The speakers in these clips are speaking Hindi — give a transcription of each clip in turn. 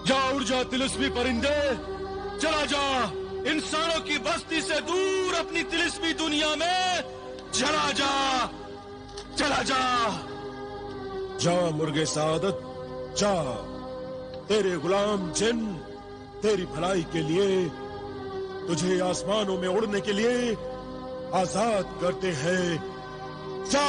जा उड़ जा तिलिस्मी परिंदे, चला जा इंसानों की बस्ती से दूर अपनी तिलिस्मी दुनिया में चला जा, चला जा। जा मुर्गे सादत जा, तेरे गुलाम जिन तेरी भलाई के लिए तुझे आसमानों में उड़ने के लिए आजाद करते हैं। जा।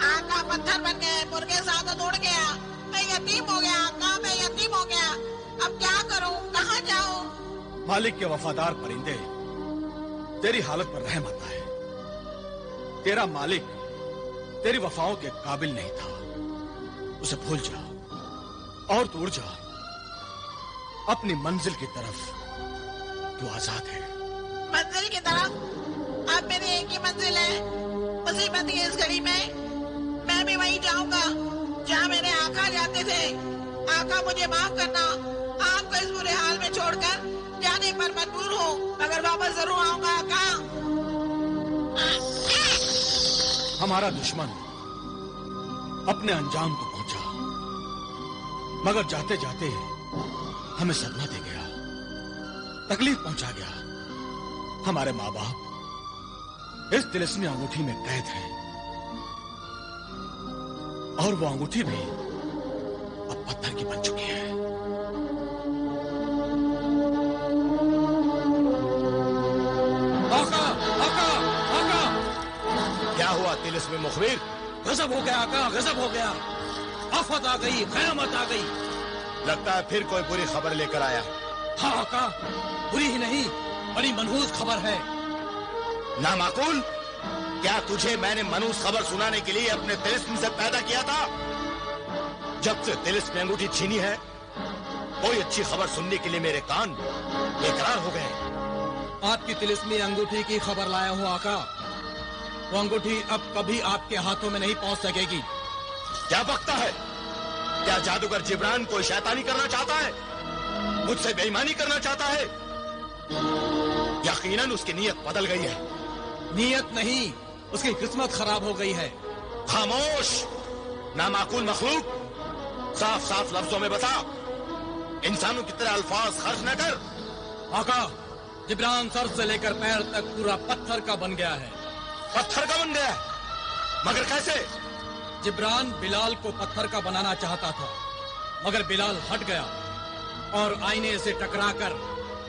आका पत्थर बन गए, मुर्गे सादत उड़ गया, मैं यतीम हो गया। आका मैं यतीम हो गया, अब क्या करूं, कहां जाऊं? मालिक के वफादार परिंदे, तेरी हालत पर रहम आता है। तेरा मालिक तेरी वफाओं के काबिल नहीं था, उसे भूल जा और तू उड़ जा अपनी मंजिल की तरफ। तू आजाद है। मंजिल की तरफ? अब मेरी एक ही मंजिल है। मुसीबत की इस घड़ी में मैं भी वहीं जाऊंगा जहां मेरे आका जाते थे। आका मुझे माफ करना, आपको इस बुरे हाल में छोड़कर जाने पर मजबूर हूँ, मगर वापस जरूर आऊंगा। आका हमारा दुश्मन अपने अंजाम को पहुंचा, मगर जाते जाते हमें सदमा दे गया, तकलीफ पहुंचा गया। हमारे माँ बाप इस तिलिस्मी अंगूठी में कैद हैं, और वो अंगूठी भी अब पत्थर की बन चुकी है। आका, आका, आका! क्या हुआ तिलिस्मी मुखबिर? गजब हो गया आका, गजब हो गया। आफत आ गई, कयामत आ गई। लगता है फिर कोई बुरी खबर लेकर आया। हाँ आका, बुरी ही नहीं, बड़ी मनहूस खबर है। नामाकुल, क्या तुझे मैंने मनहूस खबर सुनाने के लिए अपने तिलिस्म से पैदा किया था? जब से तिलिस्म में अंगूठी छीनी है, कोई अच्छी खबर सुनने के लिए मेरे कान बेकरार हो गए। आपकी तिलिस्मी अंगूठी की खबर लाया हूँ आका। वो अंगूठी अब कभी आपके हाथों में नहीं पहुंच सकेगी। क्या बकता है? क्या जादूगर जिब्रान कोई शैतानी करना चाहता है? मुझसे बेईमानी करना चाहता है? यकीनन उसकी नीयत बदल गई है। नीयत नहीं, उसकी किस्मत खराब हो गई है। खामोश नामाकुल मखलूक, साफ साफ लफ्जों में बता। इंसानों की तरह अल्फाज खर्च न कर। आका, जिब्रान सर से लेकर पैर तक पूरा पत्थर का बन गया है। पत्थर का बन गया है? मगर कैसे? जिब्रान बिलाल को पत्थर का बनाना चाहता था, मगर बिलाल हट गया और आईने से टकराकर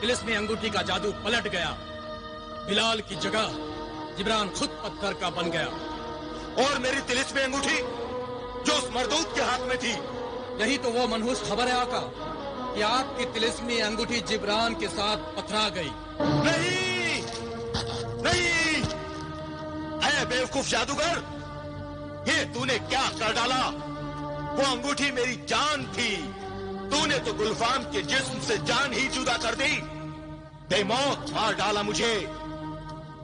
तिलिस्मी अंगूठी का जादू पलट गया। बिलाल की जगह जिब्रान खुद पत्थर का बन गया। और मेरी तिलिस्मी अंगूठी जो उस मरदूत के हाथ में थी? यही तो वो मनहूस खबर है आका, कि आपकी तिलिस्मी अंगूठी जिब्रान के साथ पथरा गई। नहीं, नहीं, ऐ बेवकूफ जादूगर, ये तूने क्या कर डाला? वो अंगूठी मेरी जान थी। तूने तो गुलफाम के जिस्म से जान ही जुदा कर दी। बेमौत मार डाला मुझे।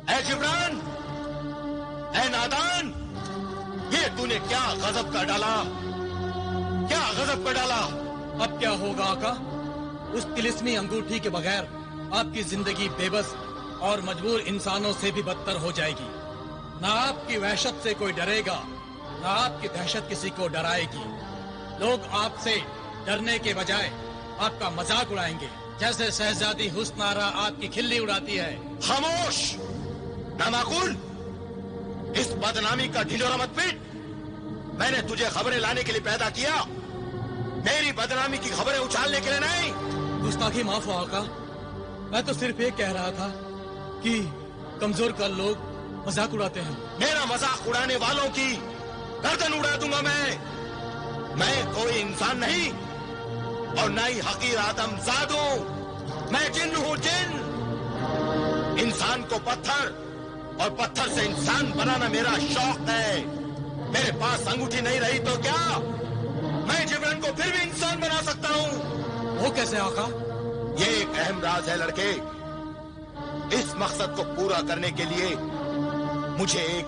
ऐ जिब्रान, ऐ नादान, ये तूने क्या गजब कर डाला? क्या गजब कर डाला? अब क्या होगा आका? उस तिलिस्मी अंगूठी के बगैर आपकी जिंदगी बेबस और मजबूर इंसानों से भी बदतर हो जाएगी। ना आपकी वहशत से कोई डरेगा, ना आपकी दहशत किसी को डराएगी। लोग आपसे डरने के बजाय आपका मजाक उड़ाएंगे, जैसे शहजादी हुस्नारा आपकी खिल्ली उड़ाती है। खामोश नामाकुल, इस बदनामी का ढिंढोरा मत पीट। मैंने तुझे खबरें लाने के लिए पैदा किया, मेरी बदनामी की खबरें उछालने के लिए नहीं। गुस्ताखी माफ हो आका, मैं तो सिर्फ ये कह रहा था कि कमजोर का लोग मजाक उड़ाते हैं। मेरा मजाक उड़ाने वालों की गर्दन उड़ा दूंगा मैं कोई इंसान नहीं और न ही हकीर आदमजाद हूं। मैं जिन हूं, जिन। इंसान को पत्थर और पत्थर से इंसान बनाना मेरा शौक है। मेरे पास अंगूठी नहीं रही तो क्या मैं जिब्रान को फिर भी इंसान बना सकता हूं? वो कैसे आका? ये एक अहम राज है लड़के। इस मकसद को पूरा करने के लिए मुझे एक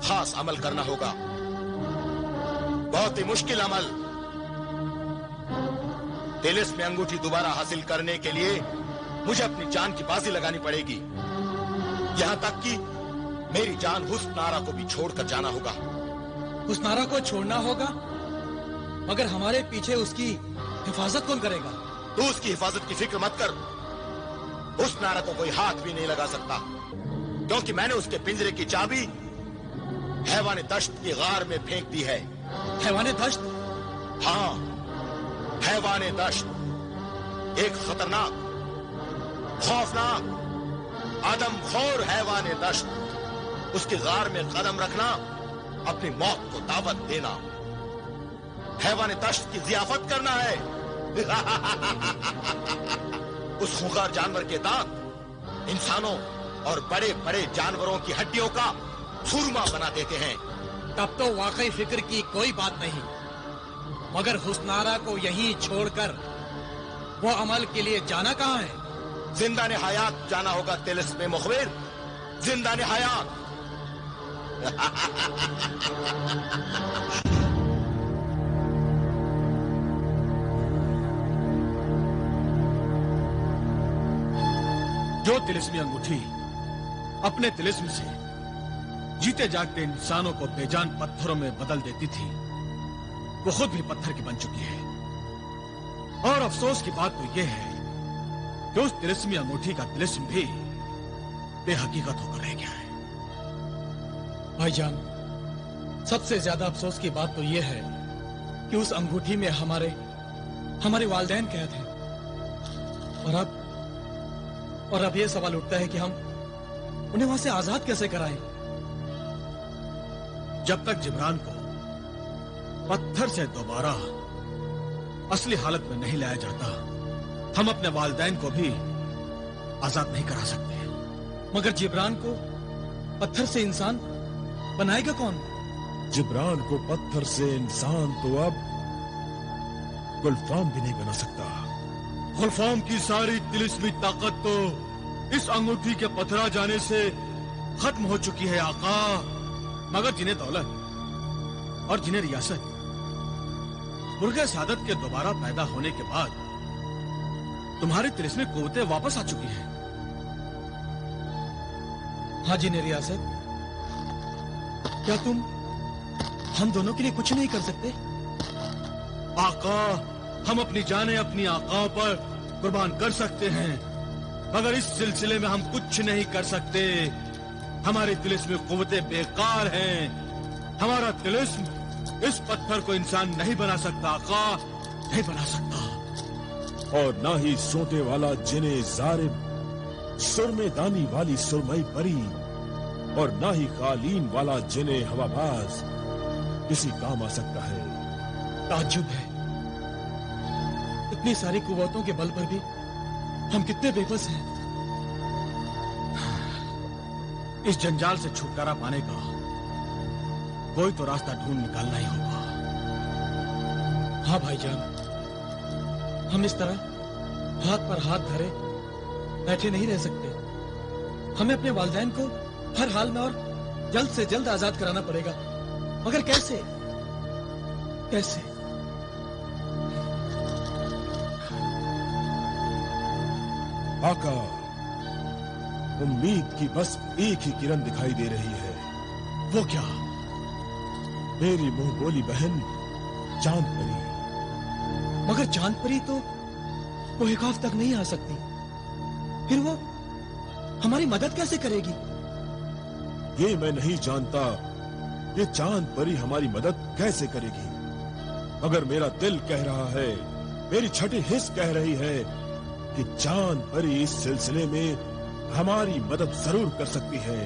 खास अमल करना होगा, बहुत ही मुश्किल अमल। तिलिस्म अंगूठी दोबारा हासिल करने के लिए मुझे अपनी जान की बाजी लगानी पड़ेगी। यहां तक कि मेरी जान हुस्नारा को भी छोड़कर जाना होगा। हुस्नारा को छोड़ना होगा, मगर हमारे पीछे उसकी हिफाजत कौन करेगा? तू उसकी हिफाजत की फिक्र मत कर। हुस्नारा को कोई हाथ भी नहीं लगा सकता, क्योंकि मैंने उसके पिंजरे की चाबी हैवाने दश्त की गार में फेंक दी है। हैवाने दश्त? हाँ, हैवाने दश्त, एक खतरनाक, खौफनाक, आदमखोर हैवाने दश्त। उसके गार में कदम रखना अपनी मौत को दावत देना, हैवाने दश्त की जियाफत करना है। उस खूंखार जानवर के दांत इंसानों और बड़े बड़े जानवरों की हड्डियों का चूरमा बना देते हैं। तब तो वाकई फिक्र की कोई बात नहीं, मगर हुस्नारा को यहीं छोड़कर वो अमल के लिए जाना कहाँ है? जिंदा ने हयात जाना होगा तिलिस्म मुखबिर, जिंदा ने हयात। जो तिलिस्मी अंगूठी अपने तिलिस्म से जीते जागते इंसानों को बेजान पत्थरों में बदल देती थी, वो खुद भी पत्थर की बन चुकी है। और अफसोस की बात तो यह है कि उस तिलिस्मी अंगूठी का तिलिस्म भी बेहकीकत होकर रह गया है। भाईजान, सबसे ज्यादा अफसोस की बात तो यह है कि उस अंगूठी में हमारे वालिदैन कैद हैं। और अब यह सवाल उठता है कि हम उन्हें वहां से आजाद कैसे कराएं? जब तक जिब्रान को पत्थर से दोबारा असली हालत में नहीं लाया जाता, हम अपने वालिदैन को भी आजाद नहीं करा सकते। मगर जिब्रान को पत्थर से इंसान बनाएगा कौन? जिब्रान को पत्थर से इंसान तो अब गुलफाम भी नहीं बना सकता। गुलफाम की सारी तिलिस्मी ताकत तो इस अंगूठी के पथरा जाने से खत्म हो चुकी है आका। मगर जिन्हें दौलत और जिन्हें रियासत मुर्गे सादत के दोबारा पैदा होने के बाद तुम्हारी तिलिस्मी कुव्वतें वापस आ चुकी हैं। हाँ जिन्हें रियासत, क्या तुम हम दोनों के लिए कुछ नहीं कर सकते? आका, हम अपनी जानें अपनी आका पर कुर्बान कर सकते हैं, मगर इस सिलसिले में हम कुछ नहीं कर सकते। हमारी तिलिस्मी कुव्वतें बेकार हैं। हमारा तिलिस्म इस पत्थर को इंसान नहीं बना सकता आका, नहीं बना सकता। और ना ही सोते वाला जिने जारिब, सुरमे दानी वाली सुरमई परी, और ना ही कालीन वाला जिने हवाबाज किसी काम आ सकता है। ताज्जुब है, इतनी सारी कुव्वतों के बल पर भी हम कितने बेबस हैं। इस जंजाल से छुटकारा पाने का कोई तो रास्ता ढूंढ निकालना ही होगा। हाँ भाईजान, हम इस तरह हाथ पर हाथ धरे बैठे नहीं रह सकते। हमें अपने वालिदैन को हर हाल में और जल्द से जल्द आजाद कराना पड़ेगा। मगर कैसे? कैसे? आका, उम्मीद की बस एक ही किरण दिखाई दे रही है। वो क्या? मेरी मुंह बोली बहन चांद परी। मगर चांद परी तो कोहिकाफ तक नहीं आ सकती, फिर वो हमारी मदद कैसे करेगी? ये मैं नहीं जानता ये चांद परी हमारी मदद कैसे करेगी, मगर मेरा दिल कह रहा है, मेरी छठी हिस्स कह रही है कि चांद परी इस सिलसिले में हमारी मदद जरूर कर सकती है।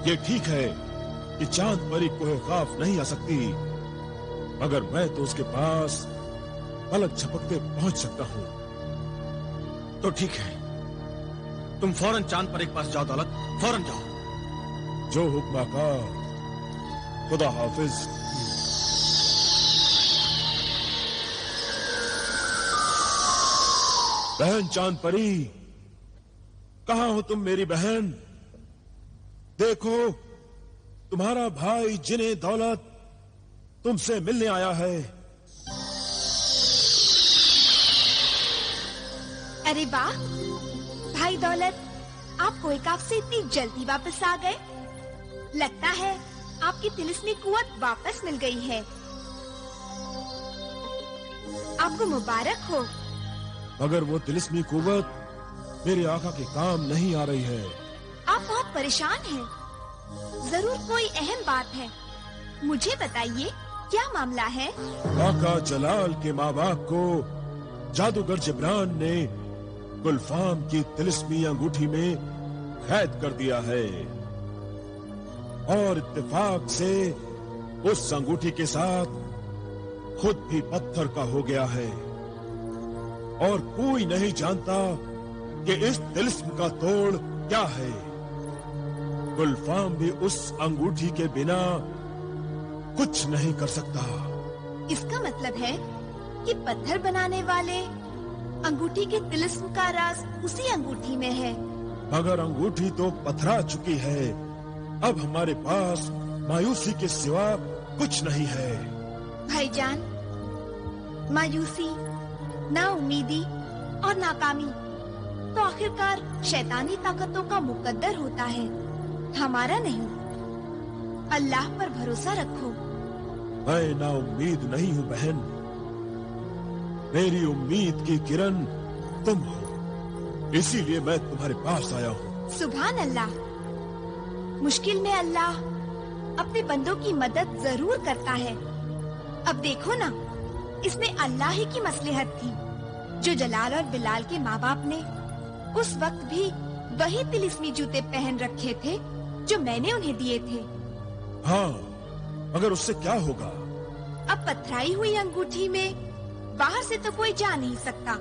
ये ठीक है कि चांद परी कोहिकाफ नहीं आ सकती, मगर मैं तो उसके पास पलक झपकते पहुंच सकता हूं। तो ठीक है, तुम फौरन चांद परी के पास जाओ दौलत, फौरन जाओ। जो हुक्म का, खुदा हाफिज। बहन चांद परी, कहां हो तुम मेरी बहन? देखो, तुम्हारा भाई जिने दौलत तुमसे मिलने आया है। अरे वाह भाई दौलत, आप कोहिकाफ से इतनी जल्दी वापस आ गए। लगता है आपकी तिलिस्मी कुव्वत वापस मिल गई है। आपको मुबारक हो। मगर वो तिलिस्मी कुव्वत मेरे आका के काम नहीं आ रही है। आप बहुत परेशान हैं। जरूर कोई अहम बात है। मुझे बताइए क्या मामला है? आका जलाल के माँ बाप को जादूगर जिब्रान ने गुलफाम की तिलिस्मी अंगूठी में कैद कर दिया है और इत्तेफाक से उस अंगूठी के साथ खुद भी पत्थर का हो गया है और कोई नहीं जानता कि इस तिलिस्म का तोड़ क्या है। गुलफाम भी उस अंगूठी के बिना कुछ नहीं कर सकता। इसका मतलब है कि पत्थर बनाने वाले अंगूठी के तिलिस्म का राज उसी अंगूठी में है। मगर अंगूठी तो पथरा चुकी है। अब हमारे पास मायूसी के सिवा कुछ नहीं है। भाईजान, मायूसी, नाउमीदी और नाकामी तो आखिरकार शैतानी ताकतों का मुकद्दर होता है, हमारा नहीं। अल्लाह पर भरोसा रखो। मैं नाउम्मीद नहीं हूँ बहन। मेरी उम्मीद की किरण तुम हो, इसीलिए मैं तुम्हारे पास आया हूँ। सुभान अल्लाह। मुश्किल में अल्लाह अपने बंदों की मदद जरूर करता है। अब देखो ना, इसमें अल्लाह ही की मसलहत थी जो जलाल और बिलाल के माँ बाप ने उस वक्त भी वही तिलिस्मी जूते पहन रखे थे जो मैंने उन्हें दिए थे। हाँ, मगर उससे क्या होगा? अब पथराई हुई अंगूठी में बाहर से तो कोई जा नहीं सकता,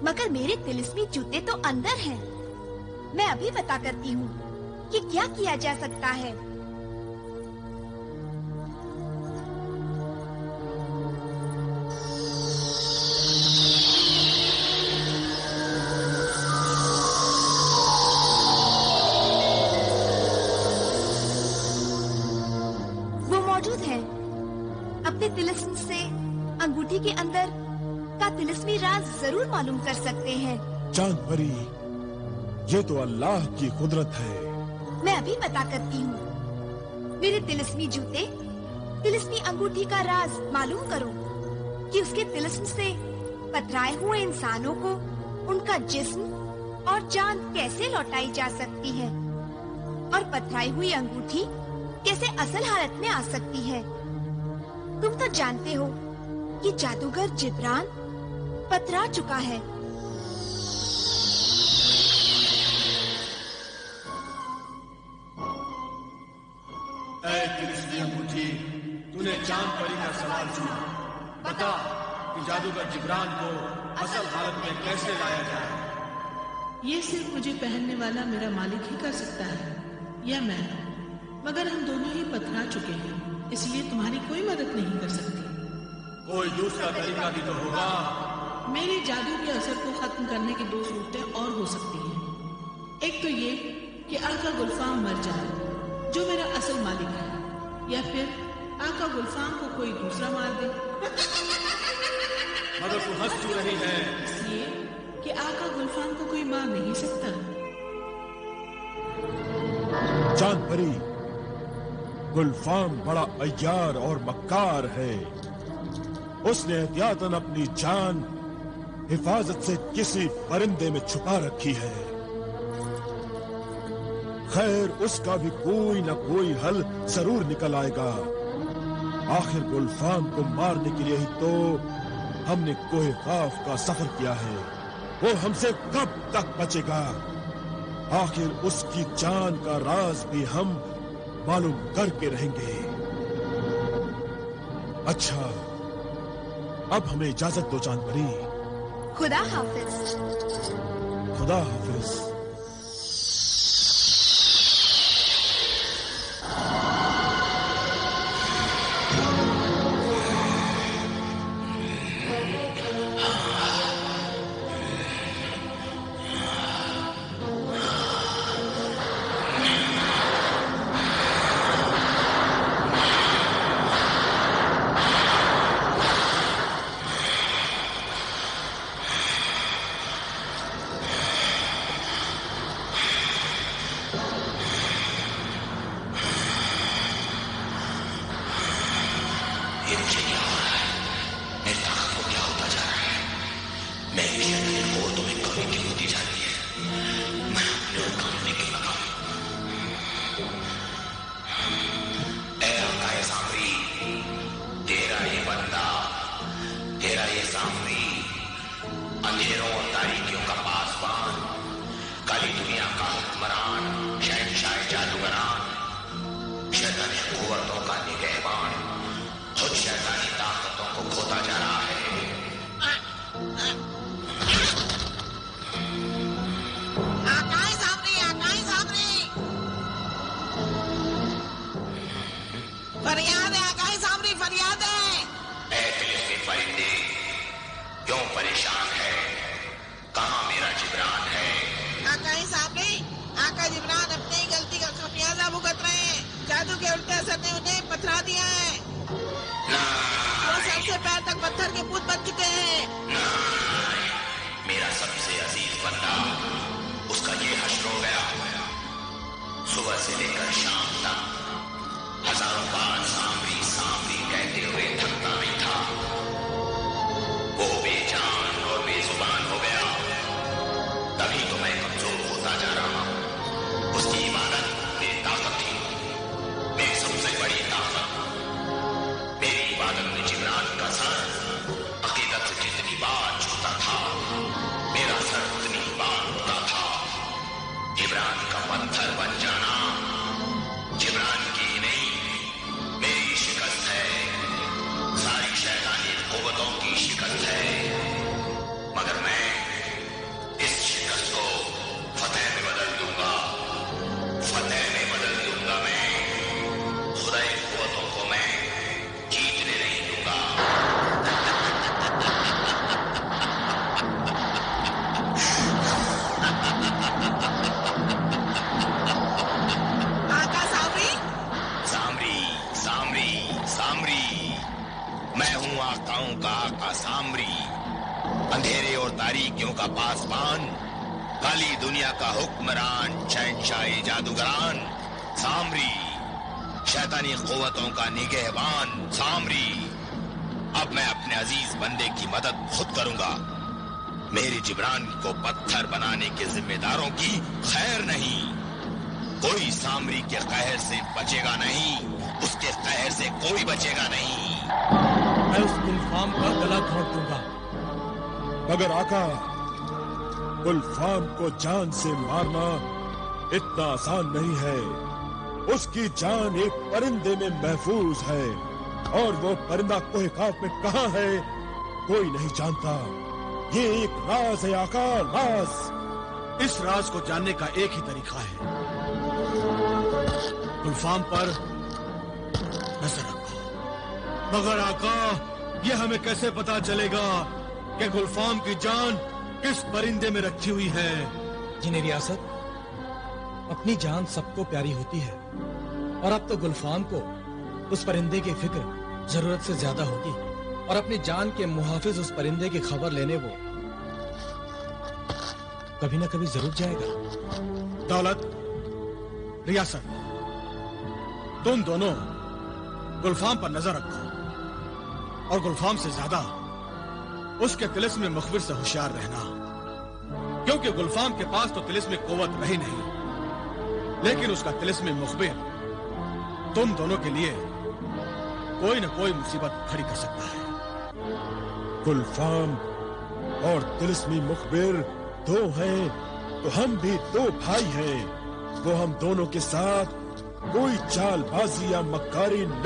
मगर मेरे तिलिस्मी जूते तो अंदर हैं। मैं अभी पता करती हूँ कि क्या किया जा सकता है। वो मौजूद है। अपने तिलिस्म से अंगूठी के अंदर का तिलिस्मी राज जरूर मालूम कर सकते हैं। चांद परी, ये तो अल्लाह की कुदरत है। मैं अभी पता करती हूँ। मेरे तिलिस्मी जूते, तिलिस्मी अंगूठी का राज मालूम करो कि उसके तिलिस्म से पथराए हुए इंसानों को उनका जिस्म और जान कैसे लौटाई जा सकती है और पथराई हुई अंगूठी कैसे असल हालत में आ सकती है। तुम तो जानते हो कि जादूगर जिब्रान पथरा चुका है। तिलिस्मी अंगूठी, तूने चांद परी का सवाल सुना। बता कि जादूगर जिब्रान को असल हालत में कैसे लाया जाए। ये सिर्फ मुझे पहनने वाला मेरा मालिक ही कर सकता है या मैं, मगर हम दोनों ही पथरा चुके हैं, इसलिए तुम्हारी कोई मदद नहीं कर सकती। कोई दूसरा तरीका भी तो होगा। मेरे जादू के असर को खत्म करने की दो सूरतें और हो सकती हैं। एक तो ये कि आका गुलफाम मर जाए जो मेरा असल मालिक है, या फिर आका गुलफाम को कोई दूसरा मार दे। मगर तू हंस क्यों रही है? इसलिए कि आका गुलफाम को कोई मार नहीं सकता। चांद परी, गुलफाम बड़ा अय्यार और मक्कार है। उसने एहतियातन अपनी जान हिफाजत से किसी परिंदे में छुपा रखी है। खैर, उसका भी कोई न कोई हल जरूर निकल आएगा। आखिर गुलफाम को मारने के लिए ही तो हमने कोहे काफ का सफर किया है। वो हमसे कब तक बचेगा? आखिर उसकी जान का राज भी हम मालूम करके रहेंगे। अच्छा, अब हमें इजाजत दो चांद परी। खुदा हाफिज। खुदा हाफिज। अंधेरों और तारीकियों का पासबान, काली दुनिया का हुक्मरान, शहंशाह जादूगरान, शैतानी कुव्वतों का निगहबान, खुद शैतानी ताकतों को खोता जा रहा है। आकाश सामने, आकाश सामने। फरियाद है आकाश सामने, फरियाद है। ऐ तिलिस्मी परिंदे, क्यों परेशान है? कहाँ मेरा जिब्रान है? आकाश सामने, आका जिब्रान अपनी गलती का खमियाजा भुगत रहे हैं। जादू के उल्टे असर ने उन्हें पथरा दिया है। वो सबसे पैर तक पत्थर के पुत बन चुके हैं। मेरा सबसे अजीज बंदा, उसका ये हश्र हो गया। सुबह से लेकर शाम तक हजारों बार सामरी सामरी कहते हुए थकता नहीं था। वो बेजान और बेजुबान हो गया। तभी तो मैं कमजोर होता जा रहा हूं। उसकी इबादत मेरी ताकत थी, मेरी सबसे बड़ी ताकत। मेरी इबादत में जिब्रान का सर अकीदत से जितनी बार छूता था, मेरा सर उतनी बार उठता था। जिब्रान का पत्थर बन जाना जिब्रान की ही नहीं, मेरी शिकस्त है। सारी शैतानी कुव्वतों की शिकस्त है। मगर मैं इस शिकस्त को फतेह में बदल दूंगा। फतेह में बदल दूंगा मैं। खुदाई कुव्वतों को मैं जीतने नहीं दूंगा। आका सामने, सामरी सामरी सामरी, मैं हूं आकाओं का आका सामरी, अंधेरे और तारीकियों का पासबान, काली दुनिया का हुक्मरान, शहंशाह जादूगरान सामरी, शैतानी कुव्वतों का निगहबान सामरी। अब मैं अपने अजीज बंदे की मदद खुद करूंगा। मेरे जिब्रान को पत्थर बनाने के जिम्मेदारों की खैर नहीं। कोई सामरी के कहर से बचेगा नहीं, उसके कहर से कोई बचेगा नहीं। मैं उस गुलफाम का गला घोंट दूंगा। मगर आका, गुलफाम को जान से मारना इतना आसान नहीं है। उसकी जान एक परिंदे में महफूज है, और वो परिंदा कोहे काफ में कहाँ है कोई नहीं जानता। ये एक राज है आका, राज। इस राज को जानने का एक ही तरीका है, गुलफाम पर नजर रखो। मगर आका, ये हमें कैसे पता चलेगा कि गुलफाम की जान किस परिंदे में रखी हुई है? जिन्हें रियासत, अपनी जान सबको प्यारी होती है, और अब तो गुलफाम को उस परिंदे की फिक्र जरूरत से ज्यादा होगी, और अपनी जान के मुहाफिज उस परिंदे की खबर लेने वो कभी ना कभी जरूर जाएगा। दौलत, रियासत, तुम दोनों गुलफाम पर नजर रखो, और गुलफाम से ज्यादा उसके तिलिस्मी मुखबिर से होशियार रहना, क्योंकि गुलफाम के पास तो तिलिस्मी कुव्वत रही नहीं, लेकिन उसका तिलिस्मी मुखबिर तुम दोनों के लिए कोई न कोई मुसीबत खड़ी कर सकता है। गुलफाम और तिलिस्मी मुखबिर दो हैं, तो हम भी दो भाई हैं। वो हम दोनों के साथ कोई चालबाजी या मक्कारी